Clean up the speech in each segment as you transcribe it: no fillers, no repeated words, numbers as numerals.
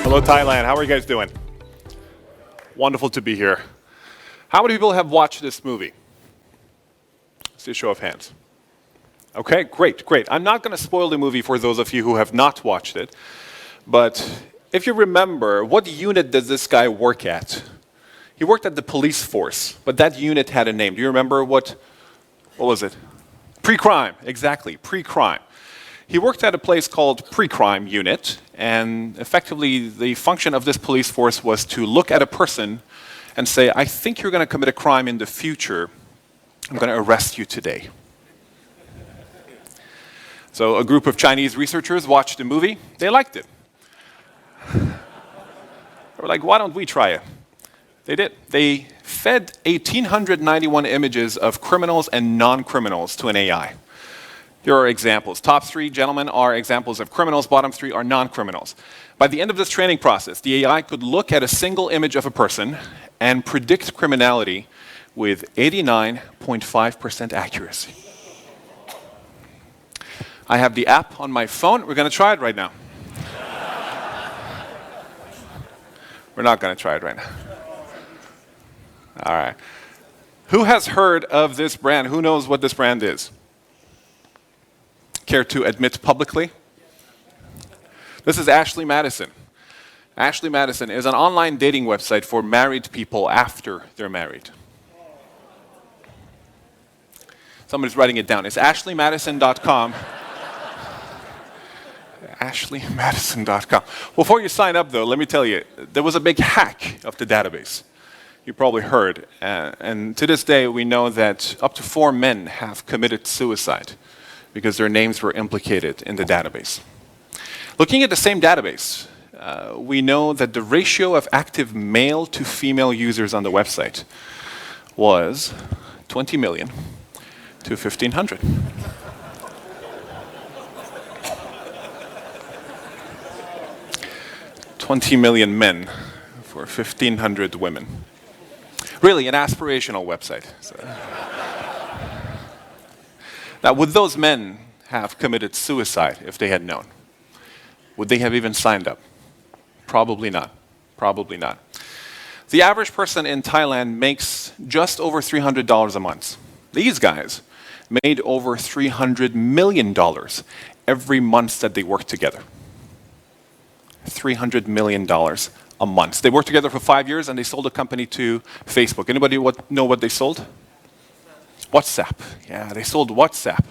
Hello, Thailand. How are you guys doing? Wonderful to be here. How many people have watched this movie? Let's see a show of hands. Okay, great. I'm not going to spoil the movie for those of you who have not watched it, but if you remember, what unit does this guy work at? He worked at the police force, but that unit had a name. Do you remember what was it? Pre-crime, exactly, pre-crime. He worked at a place called Pre-Crime Unit, and effectively the function of this police force was to look at a person and say, I think you're going to commit a crime in the future. I'm going to arrest you today. So a group of Chinese researchers watched the movie. They liked it. They were like, why don't we try it? They did. They fed 1,891 images of criminals and non-criminals to an AI. Here are examples. Top 3, gentlemen, are examples of criminals. Bottom 3 are non-criminals. By the end of this training process, the AI could look at a single image of a person and predict criminality with 89.5% accuracy. I have the app on my phone. We're going to try it right now. We're not going to try it right now. All right. Who has heard of this brand? Who knows what this brand is? Care to admit publicly? This is Ashley Madison. Ashley Madison is an online dating website for married people after they're married. Somebody's writing it down. It's ashleymadison.com. ashleymadison.com. Before you sign up, though, let me tell you, there was a big hack of the database. You probably heard. And to this day, we know that up to 4 men have committed suicide because their names were implicated in the database. Looking at the same database, we know that the ratio of active male to female users on the website was 20 million to 1,500. $20 million men for 1,500 women. Really, an aspirational website. So. Now, would those men have committed suicide if they had known? Would they have even signed up? Probably not. Probably not. The average person in Thailand makes just over $300 a month. These guys made over $300 million every month that they worked together. $300 million a month. They worked together for 5 years and they sold a company to Facebook. Anybody know what they sold? WhatsApp. Yeah, they sold WhatsApp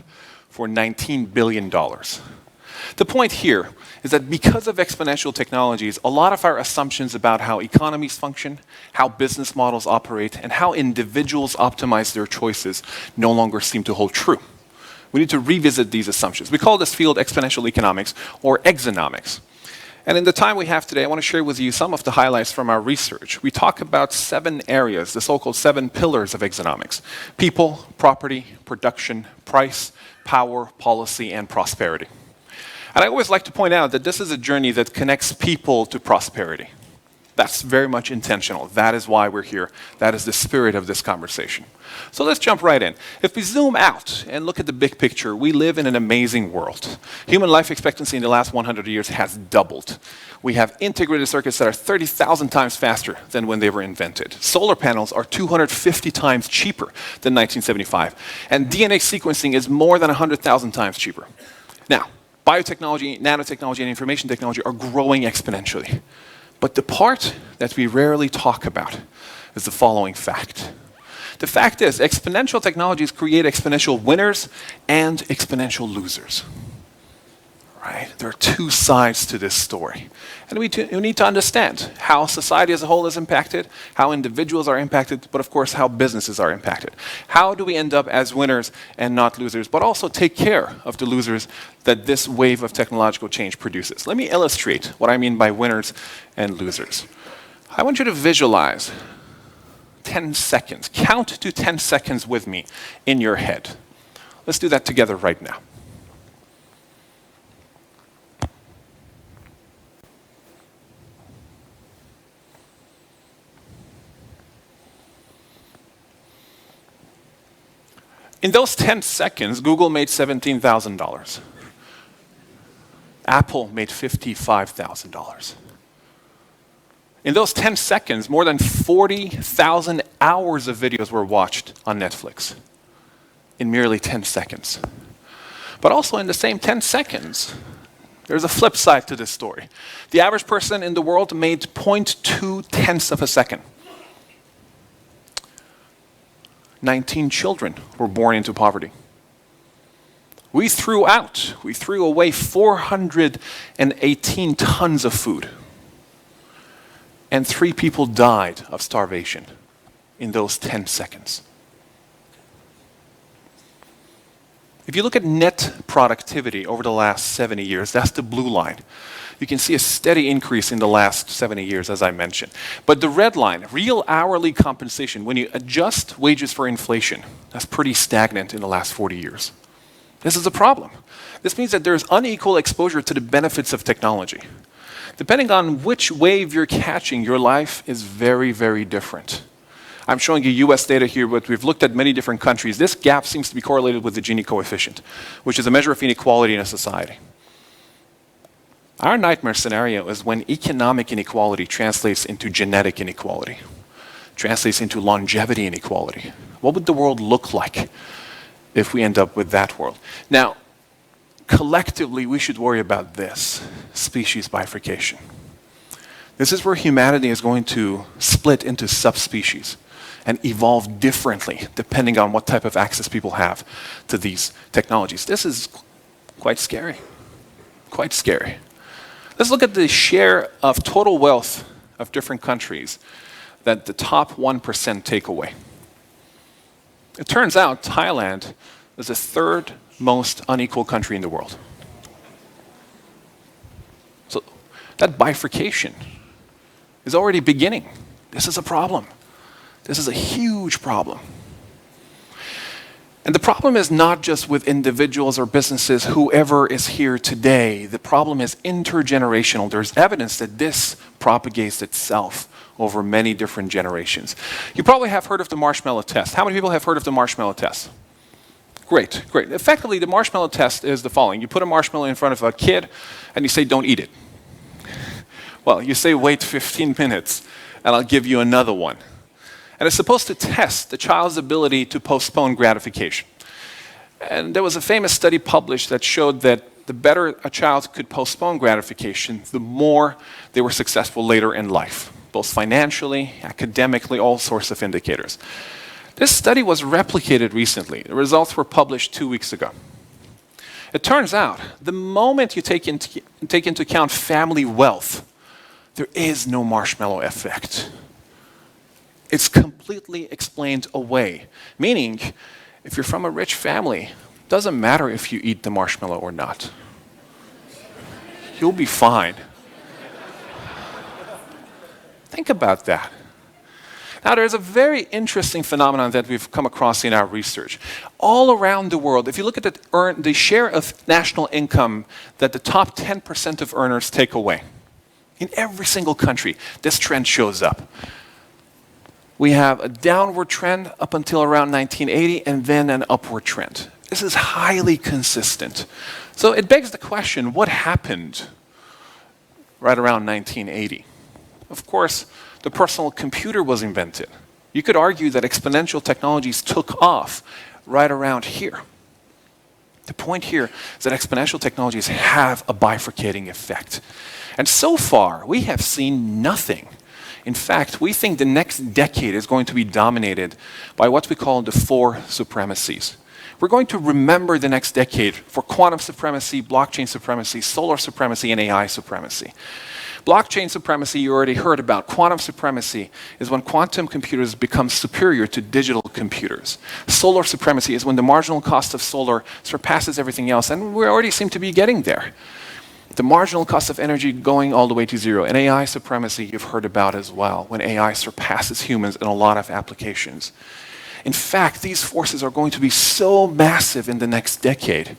for $19 billion. The point here is that because of exponential technologies, a lot of our assumptions about how economies function, how business models operate, and how individuals optimize their choices no longer seem to hold true. We need to revisit these assumptions. We call this field exponential economics or exonomics. And in the time we have today, I want to share with you some of the highlights from our research. We talk about 7 areas, the so-called 7 pillars of exonomics: people, property, production, price, power, policy, and prosperity. And I always like to point out that this is a journey that connects people to prosperity. That's very much intentional. That is why we're here. That is the spirit of this conversation. So let's jump right in. If we zoom out and look at the big picture, we live in an amazing world. Human life expectancy in the last 100 years has doubled. We have integrated circuits that are 30,000 times faster than when they were invented. Solar panels are 250 times cheaper than 1975. And DNA sequencing is more than 100,000 times cheaper. Now, biotechnology, nanotechnology, and information technology are growing exponentially. But the part that we rarely talk about is the following fact. The fact is, exponential technologies create exponential winners and exponential losers. Right? There are 2 sides to this story. And we need to understand how society as a whole is impacted, how individuals are impacted, but of course how businesses are impacted. How do we end up as winners and not losers, but also take care of the losers that this wave of technological change produces? Let me illustrate what I mean by winners and losers. I want you to visualize 10 seconds. Count to 10 seconds with me in your head. Let's do that together right now. In those 10 seconds, Google made $17,000. Apple made $55,000. In those 10 seconds, more than 40,000 hours of videos were watched on Netflix in merely 10 seconds. But also in the same 10 seconds, there's a flip side to this story. The average person in the world made 0.2 tenths of a second. 19 children were born into poverty. We threw away 418 tons of food. And 3 people died of starvation in those 10 seconds. If you look at net productivity over the last 70 years, that's the blue line. You can see a steady increase in the last 70 years, as I mentioned. But the red line, real hourly compensation, when you adjust wages for inflation, that's pretty stagnant in the last 40 years. This is a problem. This means that there's unequal exposure to the benefits of technology. Depending on which wave you're catching, your life is very, very different. I'm showing you US data here, but we've looked at many different countries. This gap seems to be correlated with the Gini coefficient, which is a measure of inequality in a society. Our nightmare scenario is when economic inequality translates into genetic inequality, translates into longevity inequality. What would the world look like if we end up with that world? Now, collectively, we should worry about this, species bifurcation. This is where humanity is going to split into subspecies and evolve differently depending on what type of access people have to these technologies. This is quite scary, quite scary. Let's look at the share of total wealth of different countries that the top 1% take away. It turns out Thailand is the 3rd most unequal country in the world. So that bifurcation is already beginning. This is a problem. This is a huge problem. And the problem is not just with individuals or businesses, whoever is here today. The problem is intergenerational. There's evidence that this propagates itself over many different generations. You probably have heard of the marshmallow test. How many people have heard of the marshmallow test? Great, great. Effectively, the marshmallow test is the following. You put a marshmallow in front of a kid and you say, don't eat it. Well, you say, wait 15 minutes and I'll give you another one. And it's supposed to test the child's ability to postpone gratification. And there was a famous study published that showed that the better a child could postpone gratification, the more they were successful later in life, both financially, academically, all sorts of indicators. This study was replicated recently. The results were published 2 weeks ago. It turns out, the moment you take into account family wealth, there is no marshmallow effect. It's completely explained away. Meaning, if you're from a rich family, it doesn't matter if you eat the marshmallow or not. You'll be fine. Think about that. Now, there's a very interesting phenomenon that we've come across in our research. All around the world, if you look at the share of national income that the top 10% of earners take away, in every single country, this trend shows up. We have a downward trend up until around 1980, and then an upward trend. This is highly consistent. So it begs the question, what happened right around 1980? Of course, the personal computer was invented. You could argue that exponential technologies took off right around here. The point here is that exponential technologies have a bifurcating effect. And so far, we have seen nothing. In fact, we think the next decade is going to be dominated by what we call the 4 supremacies. We're going to remember the next decade for quantum supremacy, blockchain supremacy, solar supremacy, and AI supremacy. Blockchain supremacy you already heard about. Quantum supremacy is when quantum computers become superior to digital computers. Solar supremacy is when the marginal cost of solar surpasses everything else, and we already seem to be getting there. The marginal cost of energy going all the way to 0. And AI supremacy you've heard about as well, when AI surpasses humans in a lot of applications. In fact, these forces are going to be so massive in the next decade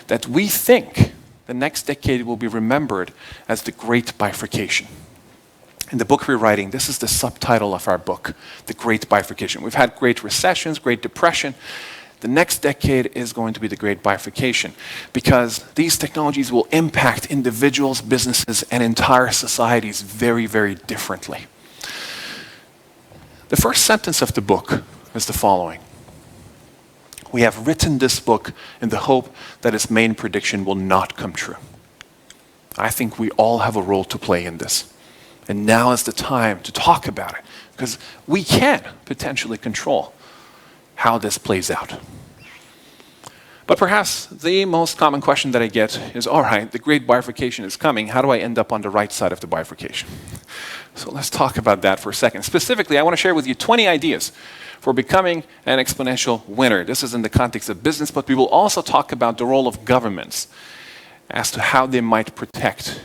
that we think the next decade will be remembered as the Great Bifurcation. In the book we're writing, this is the subtitle of our book, The Great Bifurcation. We've had great recessions, Great Depression. The next decade is going to be the Great Bifurcation because these technologies will impact individuals, businesses, and entire societies very, very differently. The first sentence of the book is the following. We have written this book in the hope that its main prediction will not come true. I think we all have a role to play in this. And now is the time to talk about it, because we can potentially control how this plays out. But perhaps the most common question that I get is, all right, the great bifurcation is coming. How do I end up on the right side of the bifurcation? So let's talk about that for a second. Specifically, I want to share with you 20 ideas for becoming an exponential winner. This is in the context of business, but we will also talk about the role of governments as to how they might protect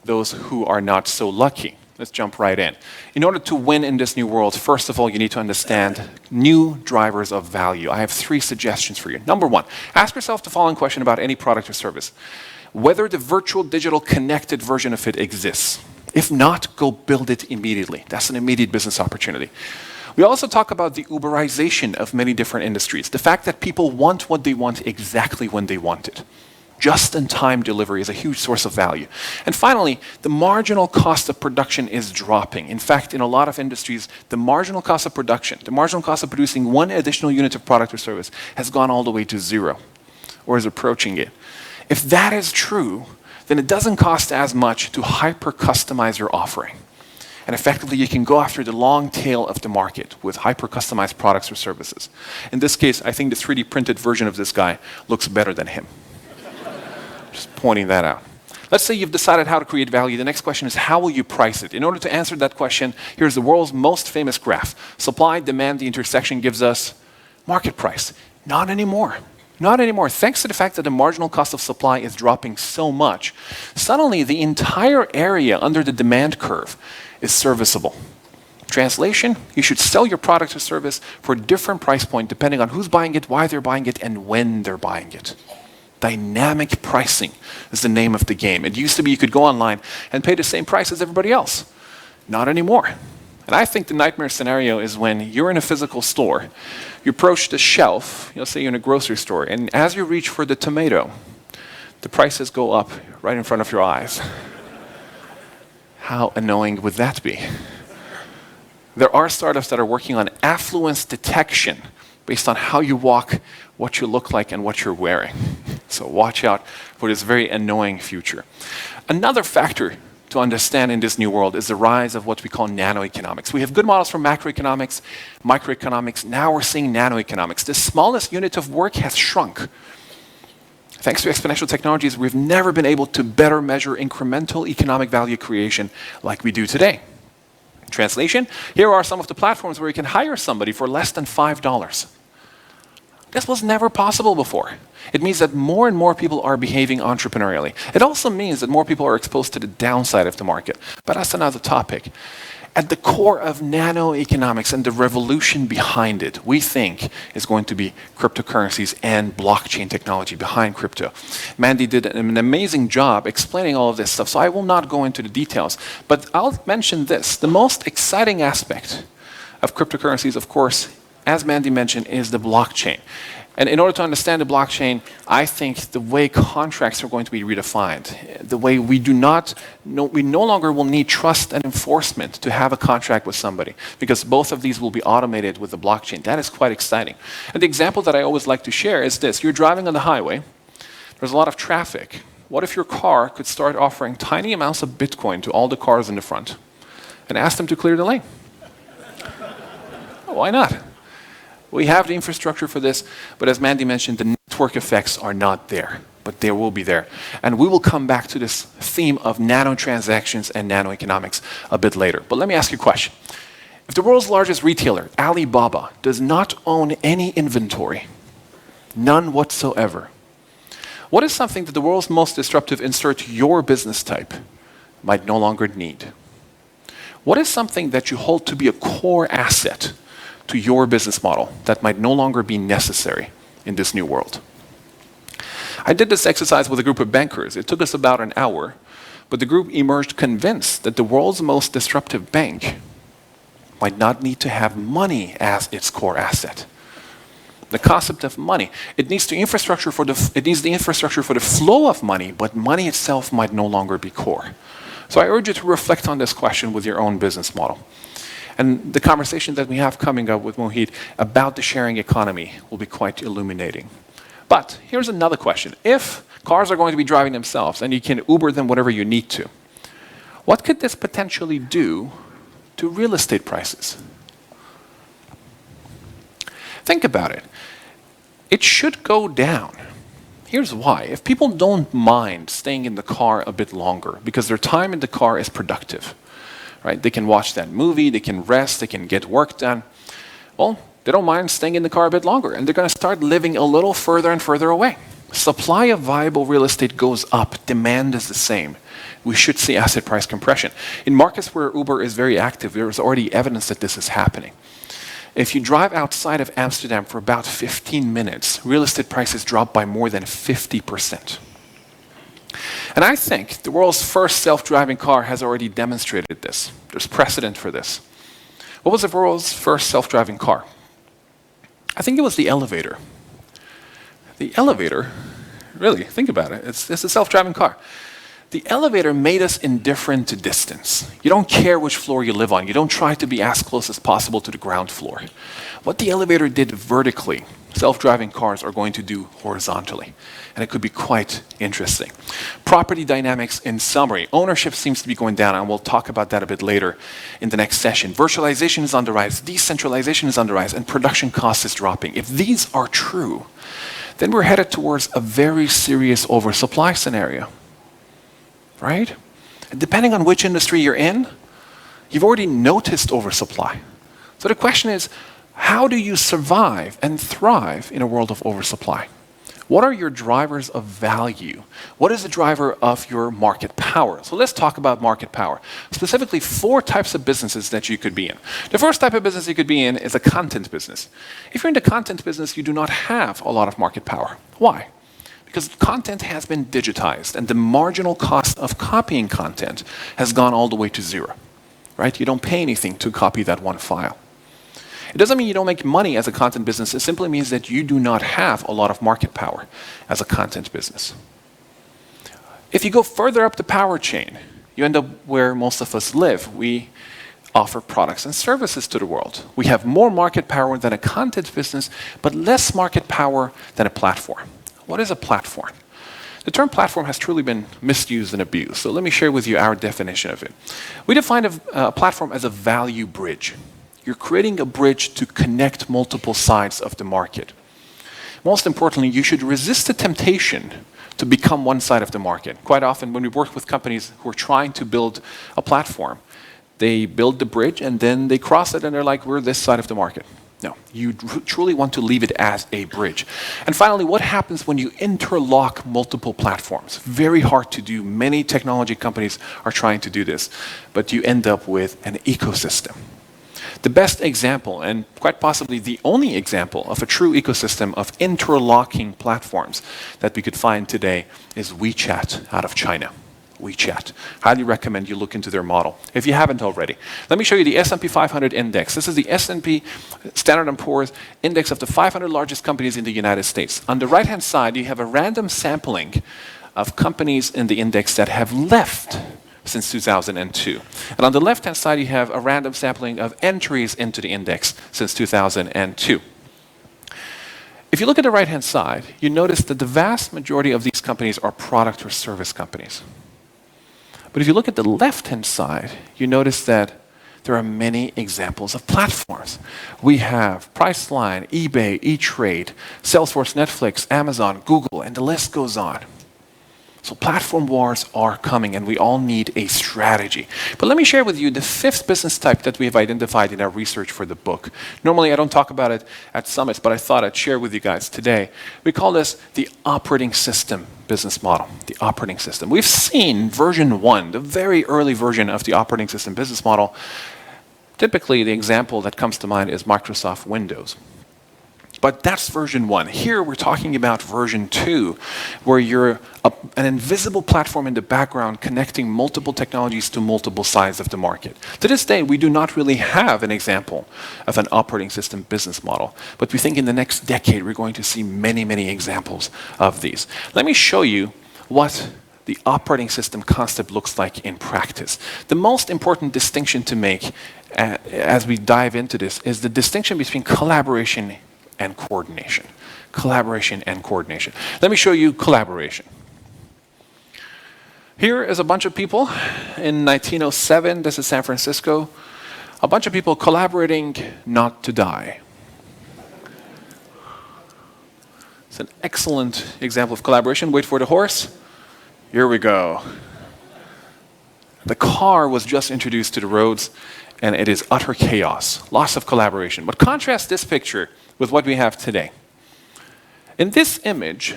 those who are not so lucky. Let's jump right in. In order to win in this new world, first of all, you need to understand new drivers of value. I have 3 suggestions for you. Number 1, ask yourself the following question about any product or service. Whether the virtual digital connected version of it exists. If not, go build it immediately. That's an immediate business opportunity. We also talk about the Uberization of many different industries. The fact that people want what they want exactly when they want it. Just-in-time delivery is a huge source of value. And finally, the marginal cost of production is dropping. In fact, in a lot of industries, the marginal cost of production, the marginal cost of producing 1 additional unit of product or service has gone all the way to 0, or is approaching it. If that is true, then it doesn't cost as much to hyper-customize your offering. And effectively, you can go after the long tail of the market with hyper-customized products or services. In this case, I think the 3D printed version of this guy looks better than him. Just pointing that out. Let's say you've decided how to create value. The next question is, how will you price it? In order to answer that question, here's the world's most famous graph. Supply, demand, the intersection gives us market price. Not anymore. Not anymore. Thanks to the fact that the marginal cost of supply is dropping so much, suddenly the entire area under the demand curve is serviceable. Translation, you should sell your product or service for a different price point depending on who's buying it, why they're buying it, and when they're buying it. Dynamic pricing is the name of the game. It used to be you could go online and pay the same price as everybody else. Not anymore. And I think the nightmare scenario is when you're in a physical store, you approach the shelf, you'll say you're in a grocery store, and as you reach for the tomato, the prices go up right in front of your eyes. How annoying would that be? There are startups that are working on affluence detection based on how you walk, what you look like, and what you're wearing. So watch out for this very annoying future. Another factor to understand in this new world is the rise of what we call nanoeconomics. We have good models for macroeconomics, microeconomics. Now we're seeing nanoeconomics. The smallest unit of work has shrunk. Thanks to exponential technologies, we've never been able to better measure incremental economic value creation like we do today. Translation, here are some of the platforms where you can hire somebody for less than $5. This was never possible before. It means that more and more people are behaving entrepreneurially. It also means that more people are exposed to the downside of the market. But that's another topic. At the core of nanoeconomics and the revolution behind it, we think is going to be cryptocurrencies and blockchain technology behind crypto. Mandy did an amazing job explaining all of this stuff, so I will not go into the details. But I'll mention this. The most exciting aspect of cryptocurrencies, of course, as Mandy mentioned, is the blockchain. And in order to understand the blockchain, I think the way contracts are going to be redefined, the way we no longer will need trust and enforcement to have a contract with somebody, because both of these will be automated with the blockchain. That is quite exciting. And the example that I always like to share is this. You're driving on the highway. There's a lot of traffic. What if your car could start offering tiny amounts of Bitcoin to all the cars in the front and ask them to clear the lane? Why not? We have the infrastructure for this, but as Mandy mentioned, the network effects are not there, but they will be there. And we will come back to this theme of nanotransactions and nanoeconomics a bit later. But let me ask you a question. If the world's largest retailer, Alibaba, does not own any inventory, none whatsoever, what is something that the world's most disruptive insert your business type might no longer need? What is something that you hold to be a core asset to your business model that might no longer be necessary in this new world? I did this exercise with a group of bankers. It took us about an hour, but the group emerged convinced that the world's most disruptive bank might not need to have money as its core asset. The concept of money, it needs the infrastructure for the flow of money, but money itself might no longer be core. So I urge you to reflect on this question with your own business model. And the conversation that we have coming up with Mohit about the sharing economy will be quite illuminating. But here's another question. If cars are going to be driving themselves and you can Uber them whatever you need to, what could this potentially do to real estate prices? Think about it. It should go down. Here's why. If people don't mind staying in the car a bit longer because their time in the car is productive, right? They can watch that movie, they can rest, they can get work done. Well, they don't mind staying in the car a bit longer, and they're going to start living a little further and further away. Supply of viable real estate goes up, demand is the same. We should see asset price compression. In markets where Uber is very active, there is already evidence that this is happening. If you drive outside of Amsterdam for about 15 minutes, real estate prices drop by more than 50%. And I think the world's first self-driving car has already demonstrated this. There's precedent for this. What was the world's first self-driving car? I think it was the elevator. The elevator, really, think about it. It's a self-driving car. The elevator made us indifferent to distance. You don't care which floor you live on. You don't try to be as close as possible to the ground floor. What the elevator did vertically, self-driving cars are going to do horizontally. And it could be quite interesting. Property dynamics in summary. Ownership seems to be going down, and we'll talk about that a bit later in the next session. Virtualization is on the rise, decentralization is on the rise, and production cost is dropping. If these are true, then we're headed towards a very serious oversupply scenario. Right? And depending on which industry you're in, you've already noticed oversupply. So the question is, how do you survive and thrive in a world of oversupply? What are your drivers of value? What is the driver of your market power? So let's talk about market power. Specifically, 4 types of businesses that you could be in. The first type of business you could be in is a content business. If you're in the content business, you do not have a lot of market power. Why? Because content has been digitized, and the marginal cost of copying content has gone all the way to 0. Right? You don't pay anything to copy that one file. It doesn't mean you don't make money as a content business. It simply means that you do not have a lot of market power as a content business. If you go further up the power chain, you end up where most of us live. We offer products and services to the world. We have more market power than a content business, but less market power than a platform. What is a platform? The term platform has truly been misused and abused, so let me share with you our definition of it. We define a platform as a value bridge. You're creating a bridge to connect multiple sides of the market. Most importantly, you should resist the temptation to become one side of the market. Quite often, when we work with companies who are trying to build a platform, they build the bridge and then they cross it and they're like, we're this side of the market. No, you truly want to leave it as a bridge. And finally, what happens when you interlock multiple platforms? Very hard to do. Many technology companies are trying to do this, but you end up with an ecosystem. The best example, and quite possibly the only example of a true ecosystem of interlocking platforms that we could find today is WeChat out of China. WeChat. Highly recommend you look into their model if you haven't already. Let me show you the S&P 500 index. This is the S&P Standard & Poor's index of the 500 largest companies in the United States. On the right-hand side, you have a random sampling of companies in the index that have left since 2002. And on the left-hand side, you have a random sampling of entries into the index since 2002. If you look at the right-hand side, you notice that the vast majority of these companies are product or service companies. But if you look at the left-hand side, you notice that there are many examples of platforms. We have Priceline, eBay, E-Trade, Salesforce, Netflix, Amazon, Google, and the list goes on. So platform wars are coming, and we all need a strategy. But let me share with you the 5th business type that we have identified in our research for the book. Normally, I don't talk about it at summits, but I thought I'd share with you guys today. We call this the operating system business model, the operating system. We've seen version 1, the very early version of the operating system business model. Typically, the example that comes to mind is Microsoft Windows. But that's version 1. Here we're talking about version 2, where you're an invisible platform in the background connecting multiple technologies to multiple sides of the market. To this day, we do not really have an example of an operating system business model, but we think in the next decade we're going to see many, many examples of these. Let me show you what the operating system concept looks like in practice. The most important distinction to make as we dive into this is the distinction between collaboration and coordination. Collaboration and coordination. Let me show you collaboration. Here is a bunch of people in 1907. This is San Francisco. A bunch of people collaborating not to die. It's an excellent example of collaboration. Wait for the horse. Here we go. The car was just introduced to the roads, and it is utter chaos, loss of collaboration. But contrast this picture with what we have today. In this image,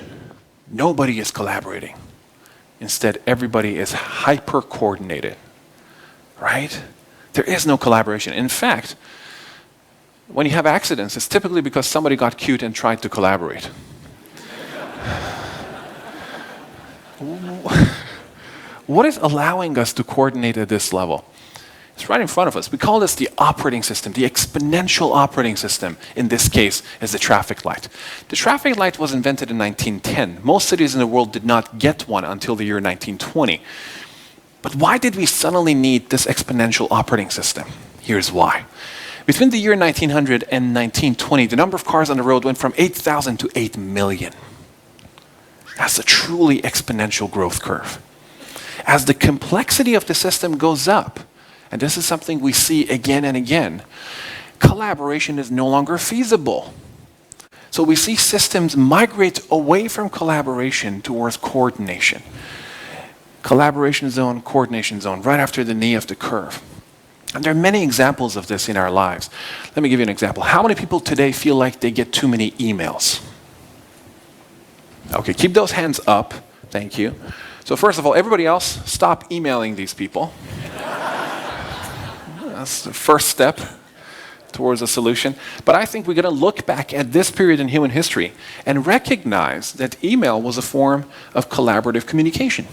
nobody is collaborating. Instead, everybody is hyper-coordinated, right? There is no collaboration. In fact, when you have accidents, it's typically because somebody got cute and tried to collaborate. What is allowing us to coordinate at this level? It's right in front of us. We call this the operating system, the exponential operating system. In this case, is the traffic light. The traffic light was invented in 1910. Most cities in the world did not get one until the year 1920. But why did we suddenly need this exponential operating system? Here's why. Between the year 1900 and 1920, the number of cars on the road went from 8,000 to 8 million. That's a truly exponential growth curve. As the complexity of the system goes up, and this is something we see again and again, collaboration is no longer feasible. So we see systems migrate away from collaboration towards coordination. Collaboration zone, coordination zone, right after the knee of the curve. And there are many examples of this in our lives. Let me give you an example. How many people today feel like they get too many emails? Okay, keep those hands up. Thank you. So first of all, everybody else, stop emailing these people. That's the first step towards a solution. But I think we're going to look back at this period in human history and recognize that email was a form of collaborative communication.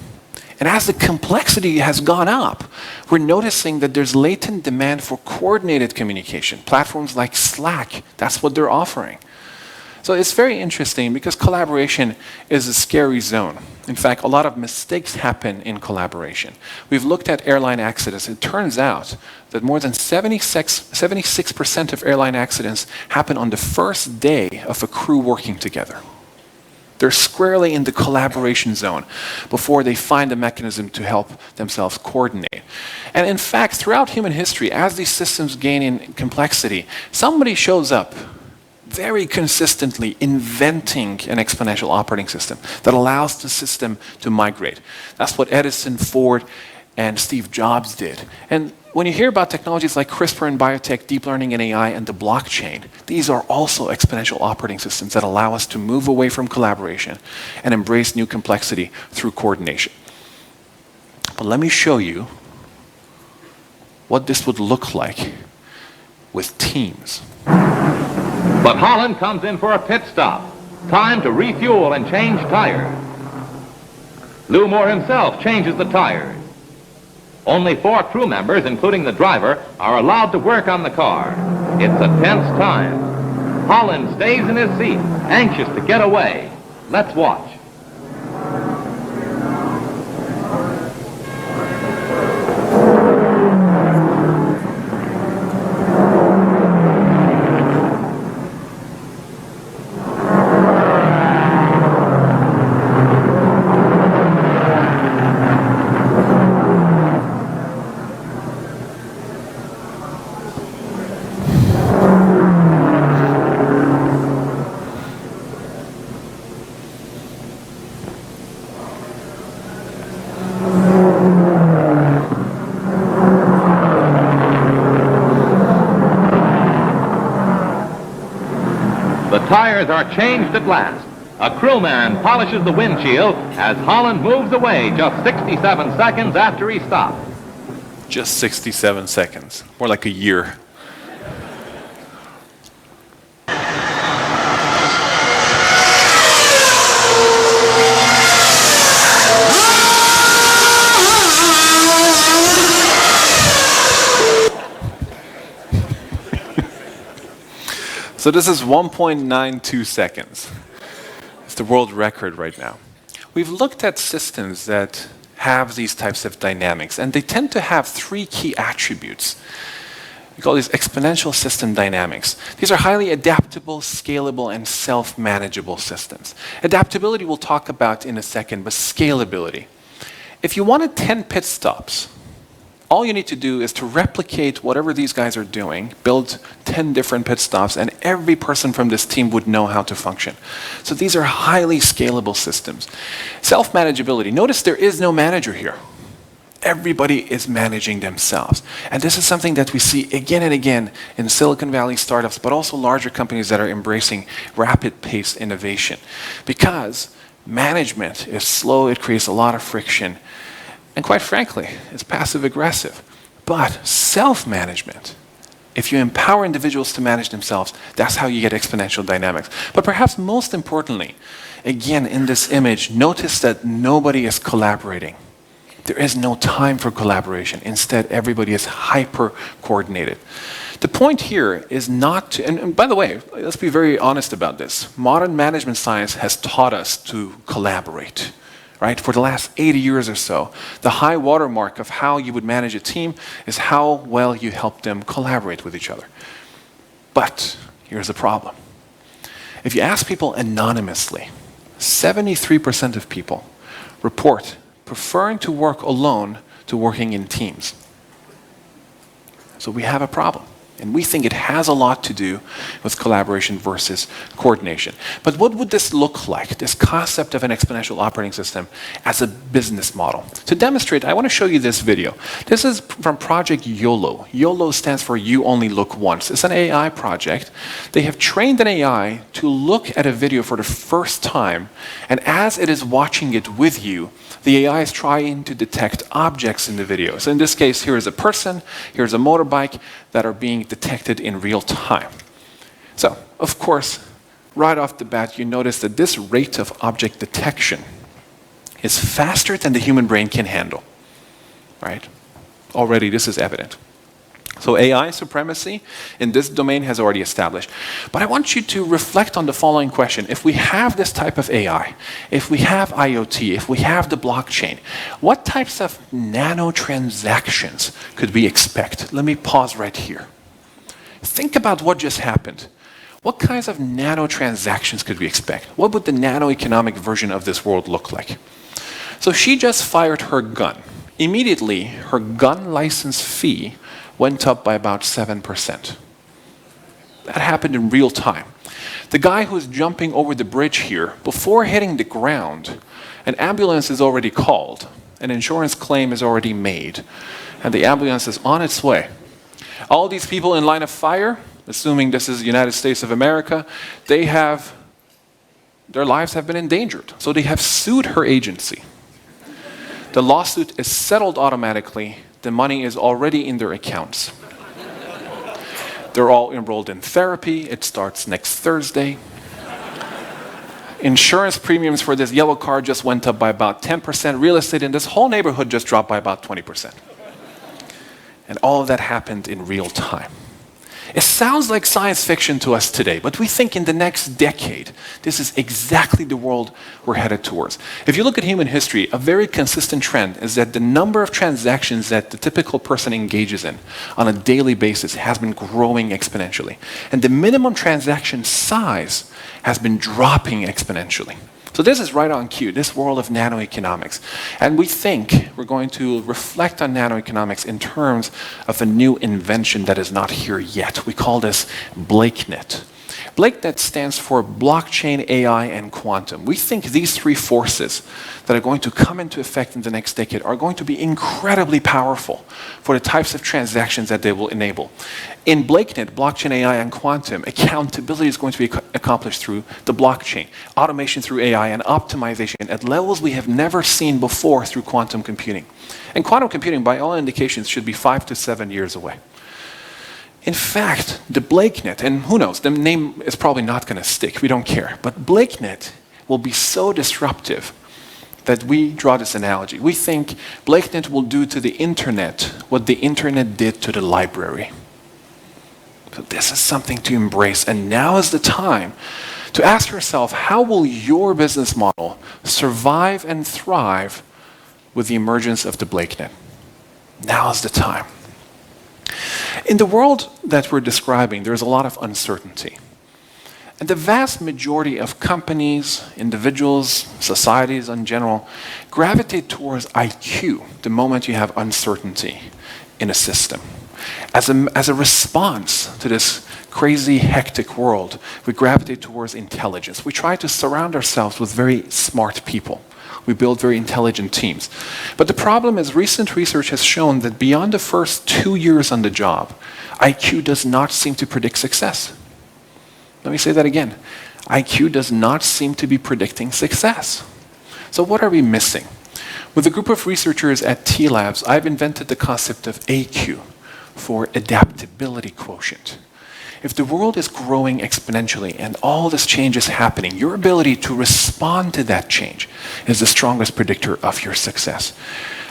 And as the complexity has gone up, we're noticing that there's latent demand for coordinated communication. Platforms like Slack, that's what they're offering. So it's very interesting because collaboration is a scary zone. In fact, a lot of mistakes happen in collaboration. We've looked at airline accidents. It turns out that more than 76% of airline accidents happen on the first day of a crew working together. They're squarely in the collaboration zone before they find a mechanism to help themselves coordinate. And in fact, throughout human history, as these systems gain in complexity, somebody shows up very consistently inventing an exponential operating system that allows the system to migrate. That's what Edison, Ford, and Steve Jobs did. And when you hear about technologies like CRISPR and biotech, deep learning and AI, and the blockchain, these are also exponential operating systems that allow us to move away from collaboration and embrace new complexity through coordination. But let me show you what this would look like with teams. But Holland comes in for a pit stop. Time to refuel and change tires. Lou Moore himself changes the tires. Only 4 crew members, including the driver, are allowed to work on the car. It's a tense time. Holland stays in his seat, anxious to get away. Let's watch. Tires are changed at last. A crewman polishes the windshield as Holland moves away just 67 seconds after he stopped. Just 67 seconds, more like a year. So this is 1.92 seconds. It's the world record right now. we've looked at systems that have these types of dynamics, and they tend to have three key attributes. We call these exponential system dynamics. These are highly adaptable, scalable, and self-manageable systems. Adaptability we'll talk about in a second, but scalability. If you wanted 10 pit stops, all you need to do is to replicate whatever these guys are doing, build 10 different pit stops, and every person from this team would know how to function. So these are highly scalable systems. Self-manageability. Notice there is no manager here. Everybody is managing themselves. And this is something that we see again and again in Silicon Valley startups, but also larger companies that are embracing rapid-paced innovation. Because management is slow, it creates a lot of friction, and quite frankly, it's passive-aggressive. But self-management, if you empower individuals to manage themselves, that's how you get exponential dynamics. But perhaps most importantly, again in this image, notice that nobody is collaborating. There is no time for collaboration. Instead, everybody is hyper-coordinated. The point here is not to, and by the way, let's be very honest about this. Modern management science has taught us to collaborate, right? For the last 80 years or so, the high watermark of how you would manage a team is how well you help them collaborate with each other. But here's the problem. If you ask people anonymously, 73% of people report preferring to work alone to working in teams. So we have a problem. And we think it has a lot to do with collaboration versus coordination. But what would this look like, this concept of an exponential operating system as a business model? To demonstrate, I want to show you this video. This is from Project Yolo. Yolo stands for You Only Look Once. It's an AI project. They have trained an AI to look at a video for the first time, and as it is watching it with you, the AI is trying to detect objects in the video. So in this case, here is a person, here's a motorbike that are being detected in real time. So, of course, right off the bat, you notice that this rate of object detection is faster than the human brain can handle, right? Already, this is evident. So AI supremacy in this domain has already established. But I want you to reflect on the following question. If we have this type of AI, if we have IoT, if we have the blockchain, what types of nano transactions could we expect? Let me pause right here. Think about what just happened. What kinds of nano transactions could we expect? What would the nano-economic version of this world look like? So she just fired her gun. Immediately, her gun license fee went up by about 7%. That happened in real time. The guy who's jumping over the bridge here, before hitting the ground, an ambulance is already called, an insurance claim is already made, and the ambulance is on its way. All these people in line of fire, assuming this is the United States of America, their lives have been endangered. So they have sued her agency. The lawsuit is settled automatically. The money is already in their accounts. They're all enrolled in therapy. It starts next Thursday. Insurance premiums for this yellow car just went up by about 10%. Real estate in this whole neighborhood just dropped by about 20%. And all of that happened in real time. It sounds like science fiction to us today, but we think in the next decade, this is exactly the world we're headed towards. If you look at human history, a very consistent trend is that the number of transactions that the typical person engages in on a daily basis has been growing exponentially. And the minimum transaction size has been dropping exponentially. So this is right on cue, this world of nanoeconomics. And we think we're going to reflect on nanoeconomics in terms of a new invention that is not here yet. We call this BlakeNet. BlakeNet stands for blockchain, AI, and quantum. We think these three forces that are going to come into effect in the next decade are going to be incredibly powerful for the types of transactions that they will enable. In BlakeNet, blockchain, AI, and quantum, accountability is going to be accomplished through the blockchain, automation through AI, and optimization at levels we have never seen before through quantum computing. And quantum computing, by all indications, should be 5 to 7 years away. In fact, the BlakeNet, and who knows, the name is probably not going to stick, we don't care, but BlakeNet will be so disruptive that we draw this analogy. We think BlakeNet will do to the internet what the internet did to the library. So this is something to embrace, and now is the time to ask yourself, how will your business model survive and thrive with the emergence of the BlakeNet? Now is the time. In the world that we're describing, there's a lot of uncertainty. And the vast majority of companies, individuals, societies in general, gravitate towards IQ the moment you have uncertainty in a system. As a response to this crazy, hectic world, we gravitate towards intelligence. We try to surround ourselves with very smart people. We build very intelligent teams. But the problem is recent research has shown that beyond the first 2 years on the job, IQ does not seem to predict success. Let me say that again. IQ does not seem to be predicting success. So what are we missing? With a group of researchers at T-Labs, I've invented the concept of AQ for Adaptability Quotient. If the world is growing exponentially and all this change is happening, your ability to respond to that change is the strongest predictor of your success.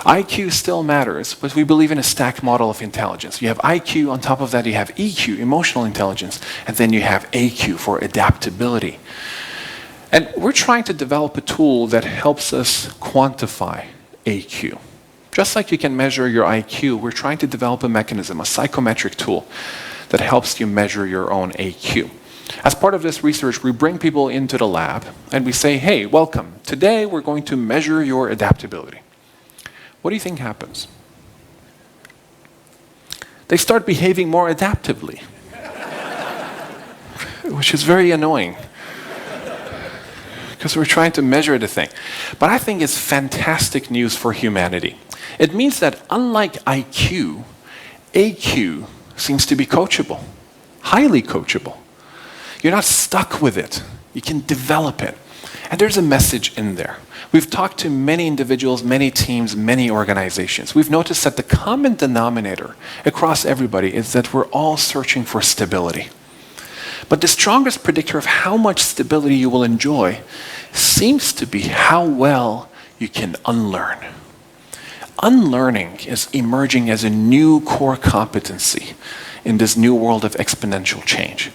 IQ still matters, but we believe in a stacked model of intelligence. You have IQ, on top of that you have EQ, emotional intelligence, and then you have AQ for adaptability. And we're trying to develop a tool that helps us quantify AQ. Just like you can measure your IQ, we're trying to develop a mechanism, a psychometric tool, that helps you measure your own AQ. As part of this research, we bring people into the lab and we say, hey, welcome. Today we're going to measure your adaptability. What do you think happens? They start behaving more adaptively, which is very annoying because we're trying to measure the thing. But I think it's fantastic news for humanity. It means that unlike IQ, AQ seems to be coachable, highly coachable. You're not stuck with it. You can develop it. And there's a message in there. We've talked to many individuals, many teams, many organizations. We've noticed that the common denominator across everybody is that we're all searching for stability. But the strongest predictor of how much stability you will enjoy seems to be how well you can unlearn. Unlearning is emerging as a new core competency in this new world of exponential change.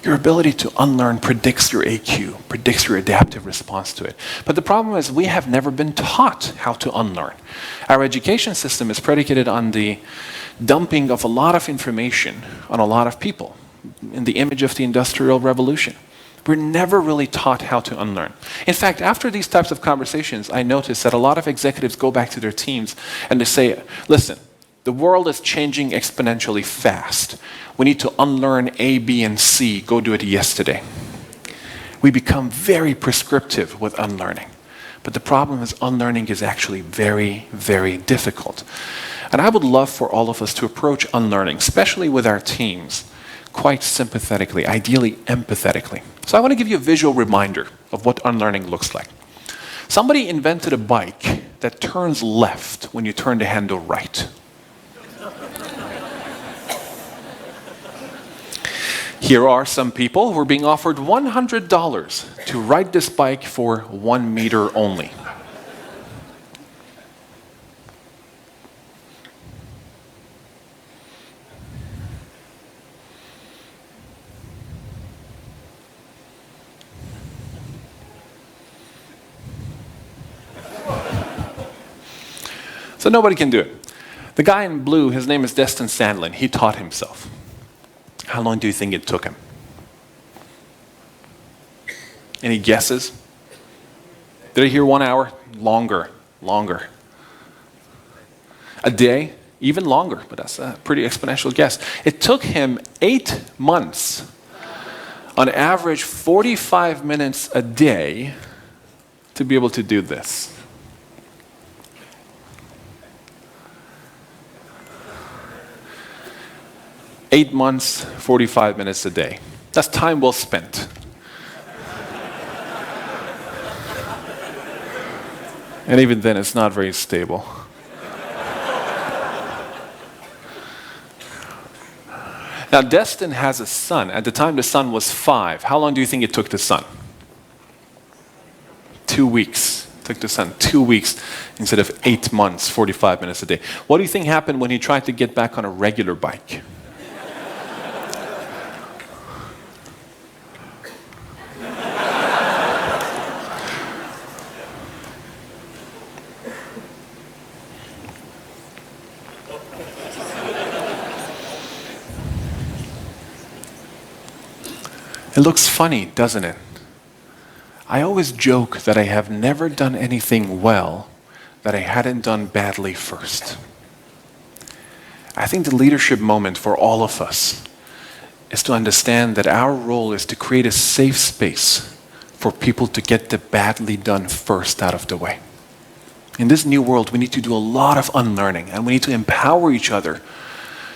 Your ability to unlearn predicts your AQ, predicts your adaptive response to it. But the problem is we have never been taught how to unlearn. Our education system is predicated on the dumping of a lot of information on a lot of people in the image of the Industrial Revolution. We're never really taught how to unlearn. In fact, after these types of conversations, I notice that a lot of executives go back to their teams and they say, listen, the world is changing exponentially fast. We need to unlearn A, B, and C. Go do it yesterday. We become very prescriptive with unlearning. But the problem is unlearning is actually very, very difficult. And I would love for all of us to approach unlearning, especially with our teams, quite sympathetically, ideally empathetically. So I want to give you a visual reminder of what unlearning looks like. Somebody invented a bike that turns left when you turn the handle right. Here are some people who are being offered $100 to ride this bike for 1 meter only. So nobody can do it. The guy in blue, his name is Destin Sandlin. He taught himself. How long do you think it took him? Any guesses? Did I hear 1 hour? Longer. A day? Even longer, but that's a pretty exponential guess. It took him 8 months, on average 45 minutes a day, to be able to do this. Eight months, 45 minutes a day. That's time well spent. And even then, it's not very stable. Now, Destin has a son. At the time, the son was 5. How long do you think it took the son? 2 weeks. It took the son 2 weeks instead of 8 months, 45 minutes a day. What do you think happened when he tried to get back on a regular bike? It looks funny, doesn't it? I always joke that I have never done anything well that I hadn't done badly first. I think the leadership moment for all of us is to understand that our role is to create a safe space for people to get the badly done first out of the way. In this new world, we need to do a lot of unlearning, and we need to empower each other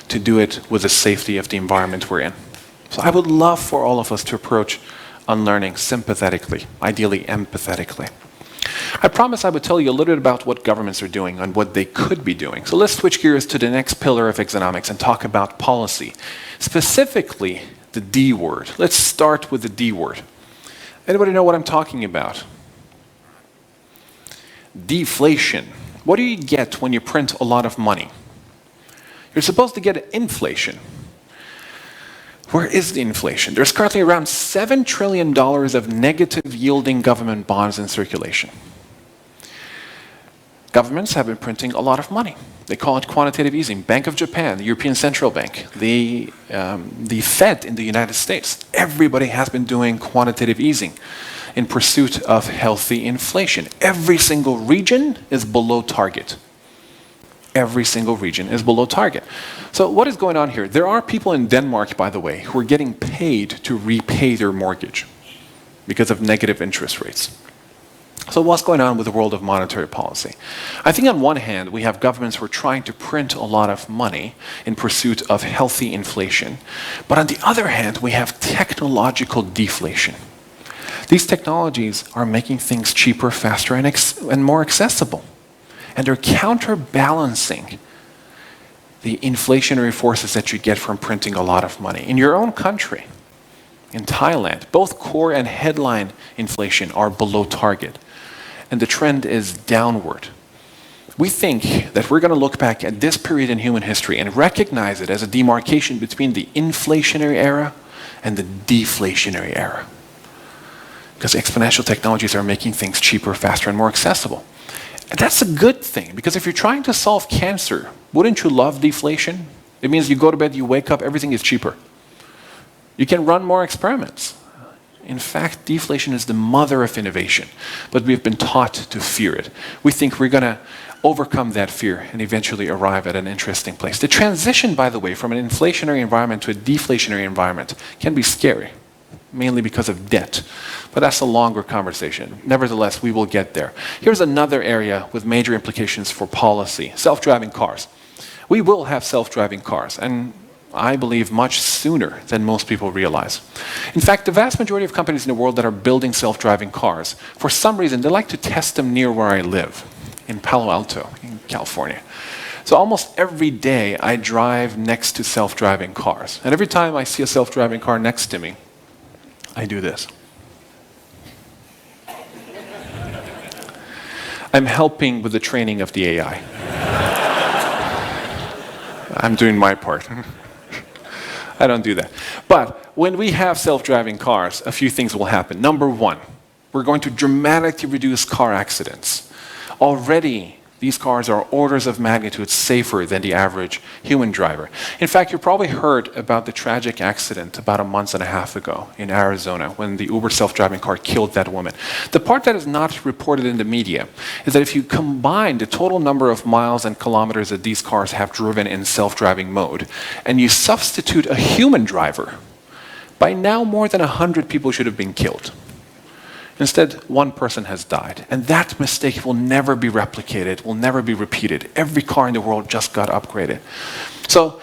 to do it with the safety of the environment we're in. So I would love for all of us to approach unlearning sympathetically, ideally empathetically. I promised I would tell you a little bit about what governments are doing and what they could be doing. So let's switch gears to the next pillar of Exonomics and talk about policy. Specifically, the D word. Let's start with the D word. Anybody know what I'm talking about? Deflation. What do you get when you print a lot of money? You're supposed to get inflation. Where is the inflation? There's currently around $7 trillion of negative yielding government bonds in circulation. Governments have been printing a lot of money. They call it quantitative easing. Bank of Japan, the European Central Bank, the Fed in the United States. Everybody has been doing quantitative easing in pursuit of healthy inflation. Every single region is below target. Every single region is below target. So what is going on here? There are people in Denmark, by the way, who are getting paid to repay their mortgage because of negative interest rates. So what's going on with the world of monetary policy? I think on one hand, we have governments who are trying to print a lot of money in pursuit of healthy inflation. But on the other hand, we have technological deflation. These technologies are making things cheaper, faster, and more accessible. And they're counterbalancing the inflationary forces that you get from printing a lot of money. In your own country, in Thailand, both core and headline inflation are below target. And the trend is downward. We think that we're going to look back at this period in human history and recognize it as a demarcation between the inflationary era and the deflationary era. Because exponential technologies are making things cheaper, faster, and more accessible. And that's a good thing, because if you're trying to solve cancer, wouldn't you love deflation? It means you go to bed, you wake up, everything is cheaper. You can run more experiments. In fact, deflation is the mother of innovation, but we've been taught to fear it. We think we're going to overcome that fear and eventually arrive at an interesting place. The transition, by the way, from an inflationary environment to a deflationary environment can be scary, mainly because of debt. But that's a longer conversation. Nevertheless, we will get there. Here's another area with major implications for policy: self-driving cars. We will have self-driving cars, and I believe much sooner than most people realize. In fact, the vast majority of companies in the world that are building self-driving cars, for some reason, they like to test them near where I live, in Palo Alto, in California. So almost every day, I drive next to self-driving cars. And every time I see a self-driving car next to me, I do this. I'm helping with the training of the AI. I'm doing my part. I don't do that. But when we have self-driving cars, a few things will happen. Number one, we're going to dramatically reduce car accidents. Already, these cars are orders of magnitude safer than the average human driver. In fact, you probably heard about the tragic accident about a month and a half ago in Arizona when the Uber self-driving car killed that woman. The part that is not reported in the media is that if you combine the total number of miles and kilometers that these cars have driven in self-driving mode, and you substitute a human driver, by now more than 100 people should have been killed. Instead, one person has died. And that mistake will never be replicated, will never be repeated. Every car in the world just got upgraded. So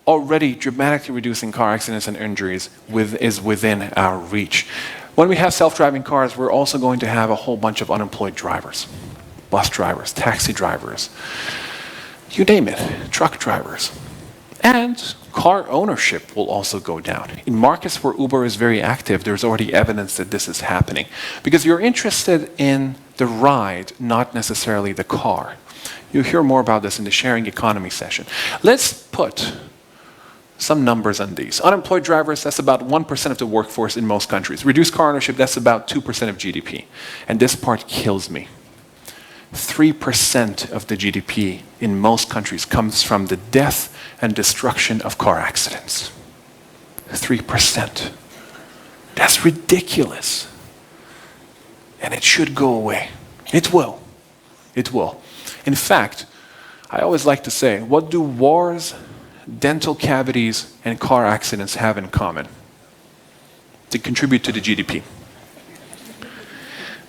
already dramatically reducing car accidents and injuries is within our reach. When we have self-driving cars, we're also going to have a whole bunch of unemployed drivers. Bus drivers, taxi drivers, you name it, truck drivers. And car ownership will also go down. In markets where Uber is very active, there's already evidence that this is happening. Because you're interested in the ride, not necessarily the car. You'll hear more about this in the sharing economy session. Let's put some numbers on these. Unemployed drivers, that's about 1% of the workforce in most countries. Reduced car ownership, that's about 2% of GDP. And this part kills me. 3% of the GDP in most countries comes from the death and destruction of car accidents. 3%. That's ridiculous. And it should go away. It will. It will. In fact, I always like to say, what do wars, dental cavities, and car accidents have in common? They contribute to the GDP.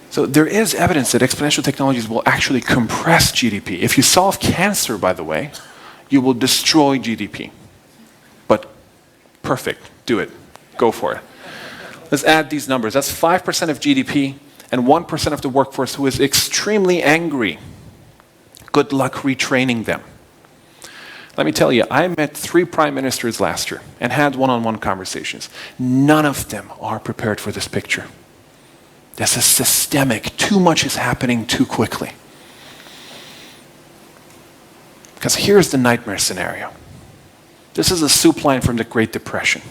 So there is evidence that exponential technologies will actually compress GDP. If you solve cancer, by the way, you will destroy GDP. But perfect, do it, go for it. Let's add these numbers. That's 5% of GDP and 1% of the workforce who is extremely angry. Good luck retraining them. Let me tell you, I met 3 prime ministers last year and had one-on-one conversations. None of them are prepared for this picture. This is systemic. Too much is happening too quickly. Because here's the nightmare scenario. This is a soup line from the Great Depression.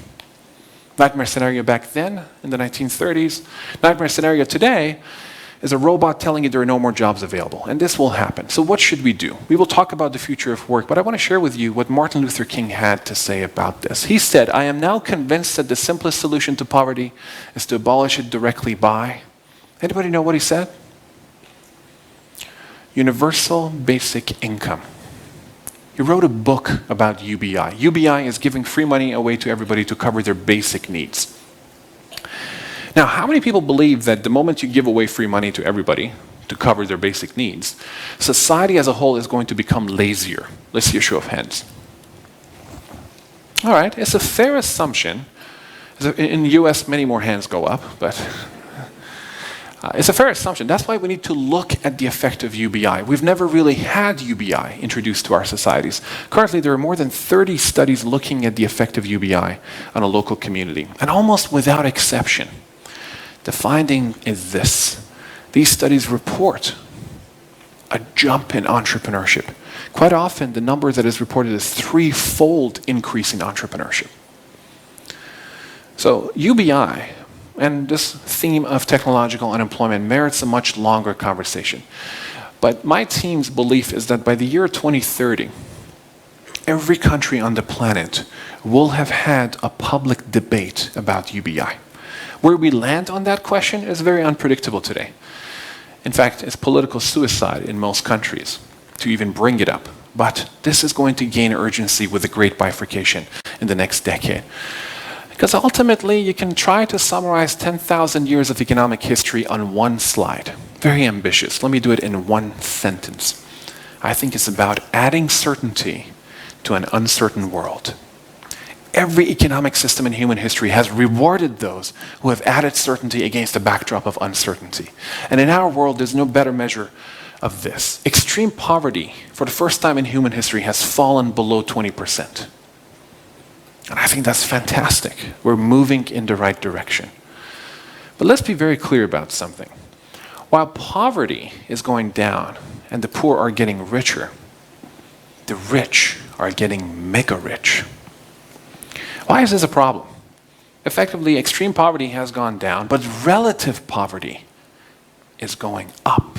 Nightmare scenario back then, in the 1930s. Nightmare scenario today is a robot telling you there are no more jobs available. And this will happen. So what should we do? We will talk about the future of work, but I want to share with you what Martin Luther King had to say about this. He said, "I am now convinced that the simplest solution to poverty is to abolish it directly by..." Anybody know what he said? Universal basic income. He wrote a book about UBI. UBI is giving free money away to everybody to cover their basic needs. Now, how many people believe that the moment you give away free money to everybody to cover their basic needs, society as a whole is going to become lazier? Let's see a show of hands. All right, it's a fair assumption. In the US, many more hands go up, but it's a fair assumption. That's why we need to look at the effect of UBI. We've never really had UBI introduced to our societies. Currently, there are more than 30 studies looking at the effect of UBI on a local community. And almost without exception, the finding is this. These studies report a jump in entrepreneurship. Quite often, the number that is reported is 3-fold increase in entrepreneurship. So UBI, and this theme of technological unemployment, merits a much longer conversation. But my team's belief is that by the year 2030, every country on the planet will have had a public debate about UBI. Where we land on that question is very unpredictable today. In fact, it's political suicide in most countries to even bring it up. But this is going to gain urgency with the Great Bifurcation in the next decade. Because ultimately, you can try to summarize 10,000 years of economic history on one slide. Very ambitious. Let me do it in one sentence. I think it's about adding certainty to an uncertain world. Every economic system in human history has rewarded those who have added certainty against a backdrop of uncertainty. And in our world, there's no better measure of this. Extreme poverty, for the first time in human history, has fallen below 20%. And I think that's fantastic. We're moving in the right direction. But let's be very clear about something. While poverty is going down and the poor are getting richer, the rich are getting mega rich. Why is this a problem? Effectively, extreme poverty has gone down, but relative poverty is going up.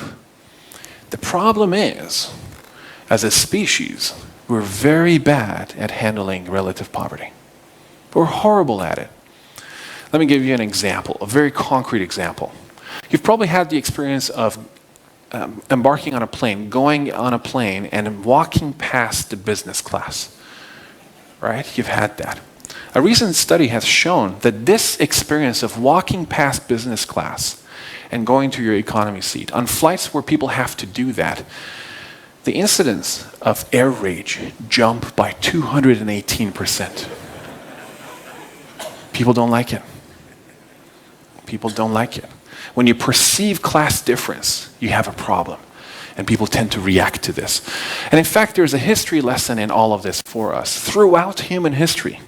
The problem is, as a species, we're very bad at handling relative poverty. We're horrible at it. Let me give you an example, a very concrete example. You've probably had the experience of embarking on a plane, going on a plane and walking past the business class, right? You've had that. A recent study has shown that this experience of walking past business class and going to your economy seat, on flights where people have to do that, the incidence of air rage jumped by 218%. People don't like it. People don't like it. When you perceive class difference, you have a problem. And people tend to react to this. And in fact, there's a history lesson in all of this for us. Throughout human history,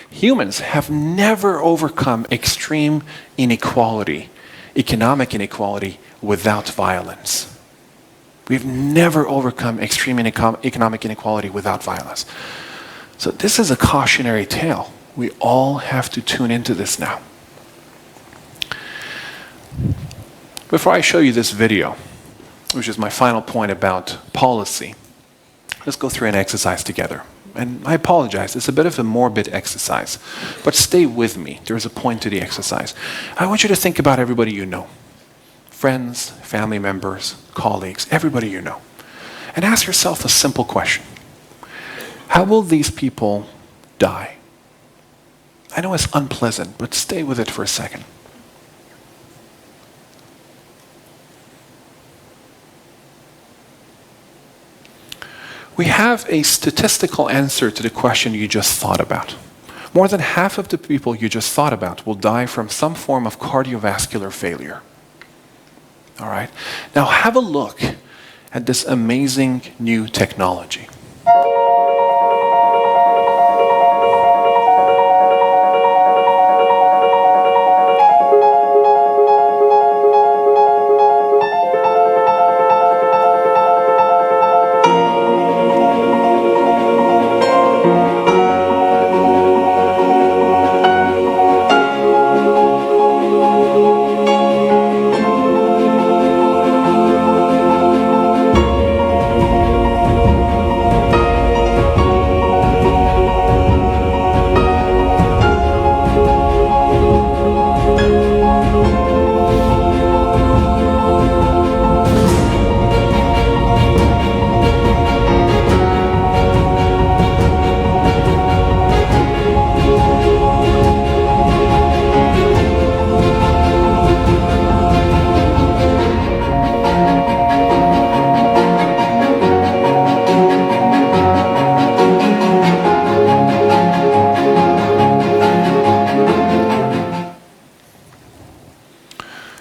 humans have never overcome extreme inequality, economic inequality, without violence. We've never overcome extreme economic inequality without violence. So this is a cautionary tale. We all have to tune into this now. Before I show you this video, which is my final point about policy, let's go through an exercise together. And I apologize, it's a bit of a morbid exercise, but stay with me. There's a point to the exercise. I want you to think about everybody you know. Friends, family members, colleagues, everybody you know. And ask yourself a simple question. How will these people die? I know it's unpleasant, but stay with it for a second. We have a statistical answer to the question you just thought about. More than half of the people you just thought about will die from some form of cardiovascular failure. All right? Now have a look at this amazing new technology.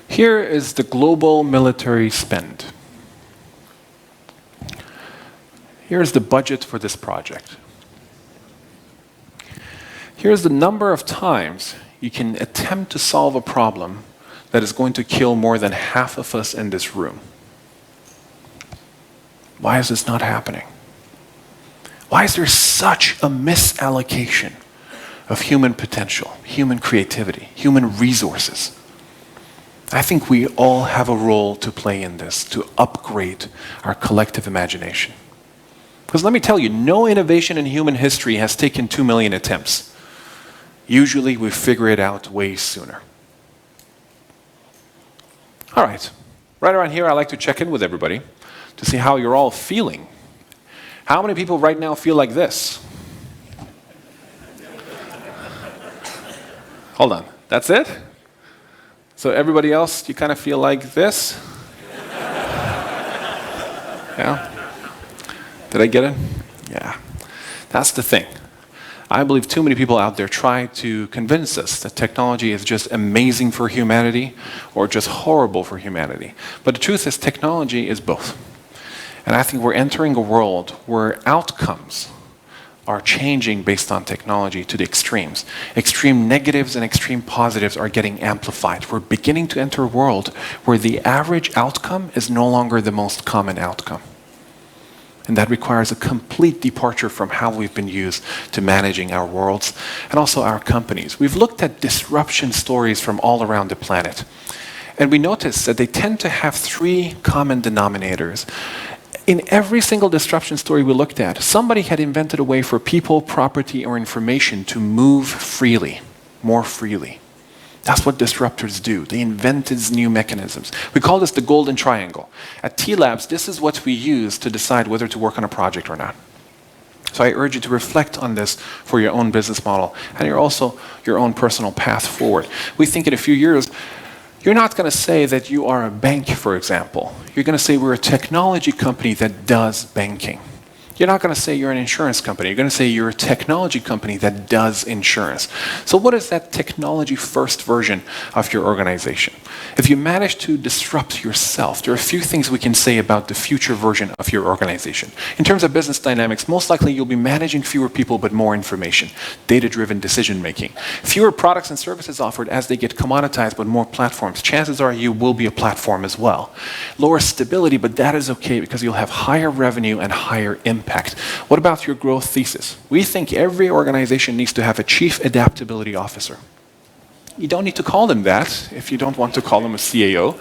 Here is the global military spend. Here's the budget for this project. Here's the number of times you can attempt to solve a problem that is going to kill more than half of us in this room. Why is this not happening? Why is there such a misallocation of human potential, human creativity, human resources? I think we all have a role to play in this, to upgrade our collective imagination. Because let me tell you, no innovation in human history has taken 2 million attempts. Usually we figure it out way sooner. All right, right around here I like to check in with everybody to see how you're all feeling. How many people right now feel like this? Hold on, that's it? So everybody else, you kind of feel like this? Yeah? Did I get it? Yeah. That's the thing. I believe too many people out there try to convince us that technology is just amazing for humanity or just horrible for humanity. But the truth is technology is both. And I think we're entering a world where outcomes are changing based on technology to the extremes. Extreme negatives and extreme positives are getting amplified. We're beginning to enter a world where the average outcome is no longer the most common outcome. And that requires a complete departure from how we've been used to managing our worlds and also our companies. We've looked at disruption stories from all around the planet. And we notice that they tend to have 3 common denominators. In every single disruption story we looked at, somebody had invented a way for people, property, or information to move freely, more freely. That's what disruptors do. They invent these new mechanisms. We call this the golden triangle. At T-Labs, this is what we use to decide whether to work on a project or not. So I urge you to reflect on this for your own business model and also your own personal path forward. We think in a few years, you're not going to say that you are a bank, for example. You're going to say we're a technology company that does banking. You're not going to say you're an insurance company. You're going to say you're a technology company that does insurance. So what is that technology-first version of your organization? If you manage to disrupt yourself, there are a few things we can say about the future version of your organization. In terms of business dynamics, most likely you'll be managing fewer people but more information, data-driven decision-making. Fewer products and services offered as they get commoditized but more platforms. Chances are you will be a platform as well. Lower stability, but that is okay because you'll have higher revenue and higher impact. What about your growth thesis? We think every organization needs to have a chief adaptability officer. You don't need to call them that if you don't want to call them a CAO.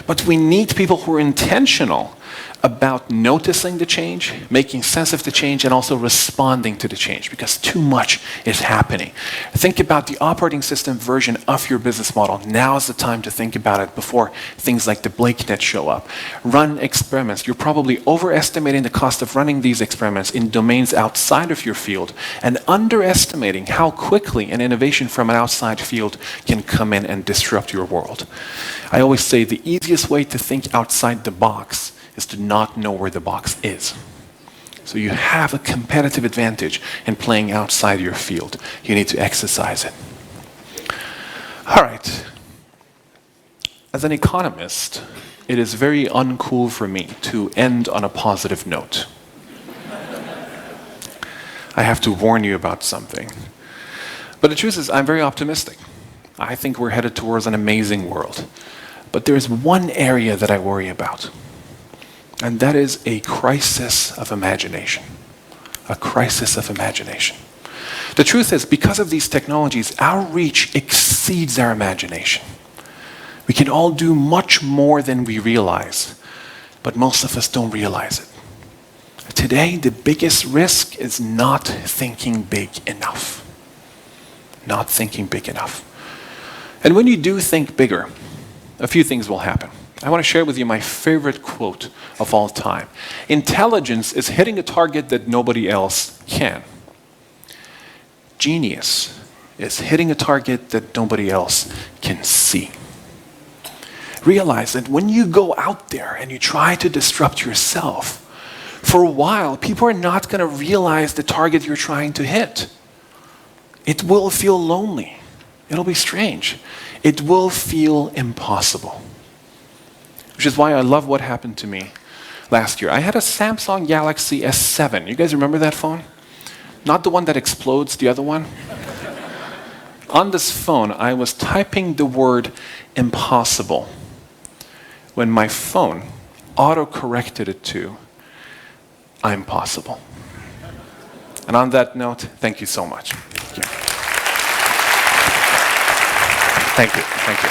But we need people who are intentional about noticing the change, making sense of the change, and also responding to the change, because too much is happening. Think about the operating system version of your business model. Now is the time to think about it before things like the BlakeNet show up. Run experiments. You're probably overestimating the cost of running these experiments in domains outside of your field and underestimating how quickly an innovation from an outside field can come in and disrupt your world. I always say the easiest way to think outside the box is to not know where the box is. So you have a competitive advantage in playing outside your field. You need to exercise it. All right. As an economist, it is very uncool for me to end on a positive note. I have to warn you about something. But the truth is, I'm very optimistic. I think we're headed towards an amazing world. But there is one area that I worry about. And that is a crisis of imagination. A crisis of imagination. The truth is, because of these technologies, our reach exceeds our imagination. We can all do much more than we realize, but most of us don't realize it. Today, the biggest risk is not thinking big enough. Not thinking big enough. And when you do think bigger, a few things will happen. I want to share with you my favorite quote of all time. Intelligence is hitting a target that nobody else can. Genius is hitting a target that nobody else can see. Realize that when you go out there and you try to disrupt yourself, for a while, people are not going to realize the target you're trying to hit. It will feel lonely. It'll be strange. It will feel impossible. Which is why I love what happened to me last year. I had a Samsung Galaxy S7. You guys remember that phone? Not the one that explodes, the other one. On this phone, I was typing the word impossible when my phone auto-corrected it to I'm possible. And on that note, thank you so much. Thank you. Thank you. Thank you.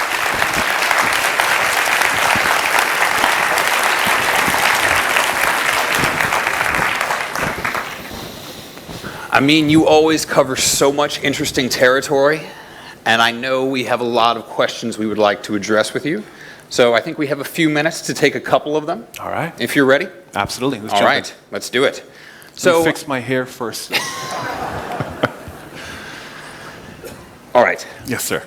Amin, you always cover so much interesting territory, and I know we have a lot of questions we would like to address with you. So I think we have a few minutes to take a couple of them. All right. If you're ready. Absolutely. Let's All jump right. in. Let's do it. So fix my hair first. All right. Yes, sir.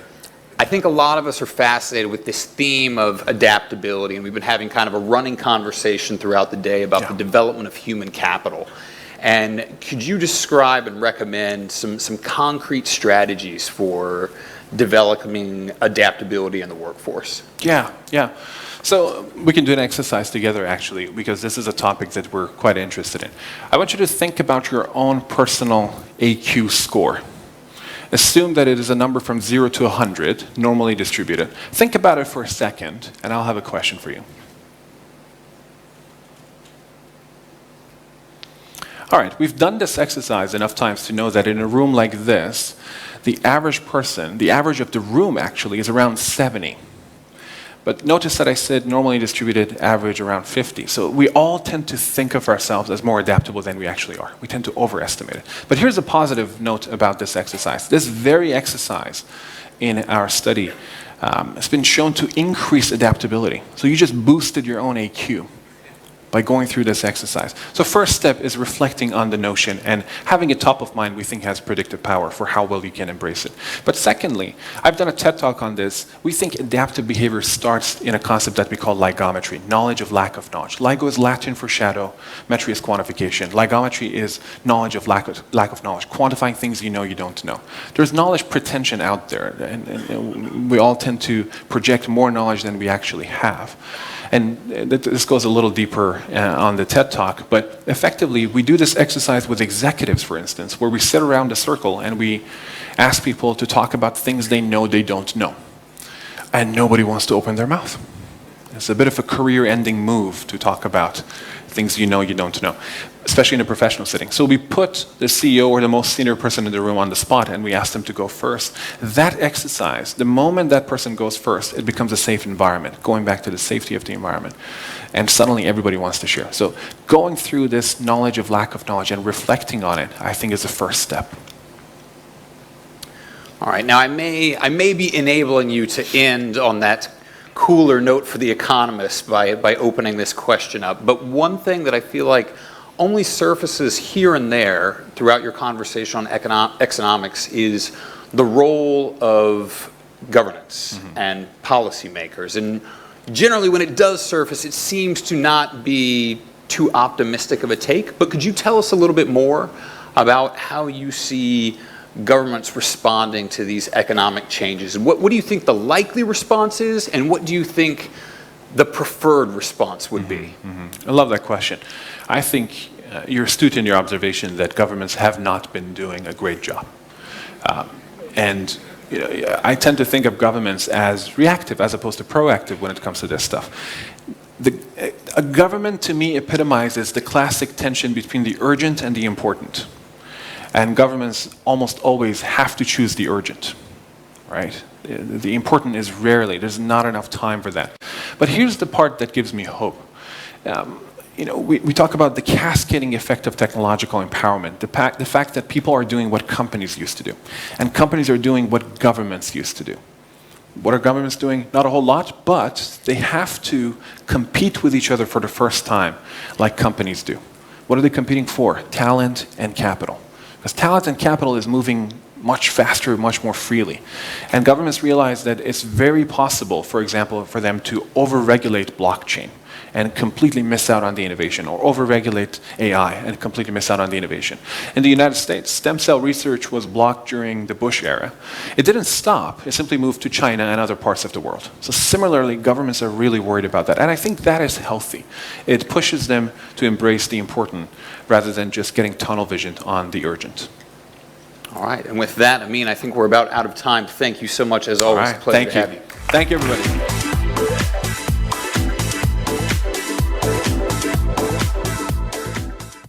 I think a lot of us are fascinated with this theme of adaptability, and we've been having kind of a running conversation throughout the day about the development of human capital. And could you describe and recommend some concrete strategies for developing adaptability in the workforce? Yeah. So we can do an exercise together, actually, because this is a topic that we're quite interested in. I want you to think about your own personal AQ score. Assume that it is a number from 0 to 100, normally distributed. Think about it for a second, and I'll have a question for you. All right, we've done this exercise enough times to know that in a room like this, the average person, the average of the room actually is around 70. But notice that I said normally distributed, average around 50. So we all tend to think of ourselves as more adaptable than we actually are. We tend to overestimate it. But here's a positive note about this exercise. This very exercise in our study has been shown to increase adaptability. So you just boosted your own AQ by going through this exercise. So first step is reflecting on the notion, and having it top of mind we think has predictive power for how well you can embrace it. But secondly, I've done a TED Talk on this. We think adaptive behavior starts in a concept that we call ligometry, knowledge of lack of knowledge. Ligo is Latin for shadow, metry is quantification. Ligometry is knowledge of lack of knowledge, quantifying things you know you don't know. There's knowledge pretension out there, and we all tend to project more knowledge than we actually have. And this goes a little deeper on the TED Talk, but effectively we do this exercise with executives, for instance, where we sit around a circle and we ask people to talk about things they know they don't know. And nobody wants to open their mouth. It's a bit of a career-ending move to talk about things you know you don't know, especially in a professional setting. So we put the CEO or the most senior person in the room on the spot, and we ask them to go first. That exercise, the moment that person goes first, it becomes a safe environment, going back to the safety of the environment. And suddenly everybody wants to share. So going through this knowledge of lack of knowledge and reflecting on it, I think is the first step. All right, now I may be enabling you to end on that cooler note for the economists by opening this question up, but one thing that I feel like only surfaces here and there throughout your conversation on economics is the role of governance and policymakers. And generally when it does surface, it seems to not be too optimistic of a take, but could you tell us a little bit more about how you see governments responding to these economic changes? And what do you think the likely response is, and what do you think the preferred response would be? I love that question. I think you're astute in your observation that governments have not been doing a great job. And you know, I tend to think of governments as reactive as opposed to proactive when it comes to this stuff. A government, to me, epitomizes the classic tension between the urgent and the important. And governments almost always have to choose the urgent, right? The important is rarely. There's not enough time for that. But here's the part that gives me hope. You know, we talk about the cascading effect of technological empowerment, the fact that people are doing what companies used to do, and companies are doing what governments used to do. What are governments doing? Not a whole lot, but they have to compete with each other for the first time, like companies do. What are they competing for? Talent and capital. Because talent and capital is moving much faster, much more freely. And governments realize that it's very possible, for example, for them to overregulate blockchain and completely miss out on the innovation, or overregulate AI and completely miss out on the innovation. In the United States, stem cell research was blocked during the Bush era. It didn't stop, it simply moved to China and other parts of the world. So similarly, governments are really worried about that. And I think that is healthy. It pushes them to embrace the important rather than just getting tunnel vision on the urgent. All right, and with that, Amin, I think we're about out of time. Thank you so much, as always. All right, Pleasure to have you. Thank you, everybody.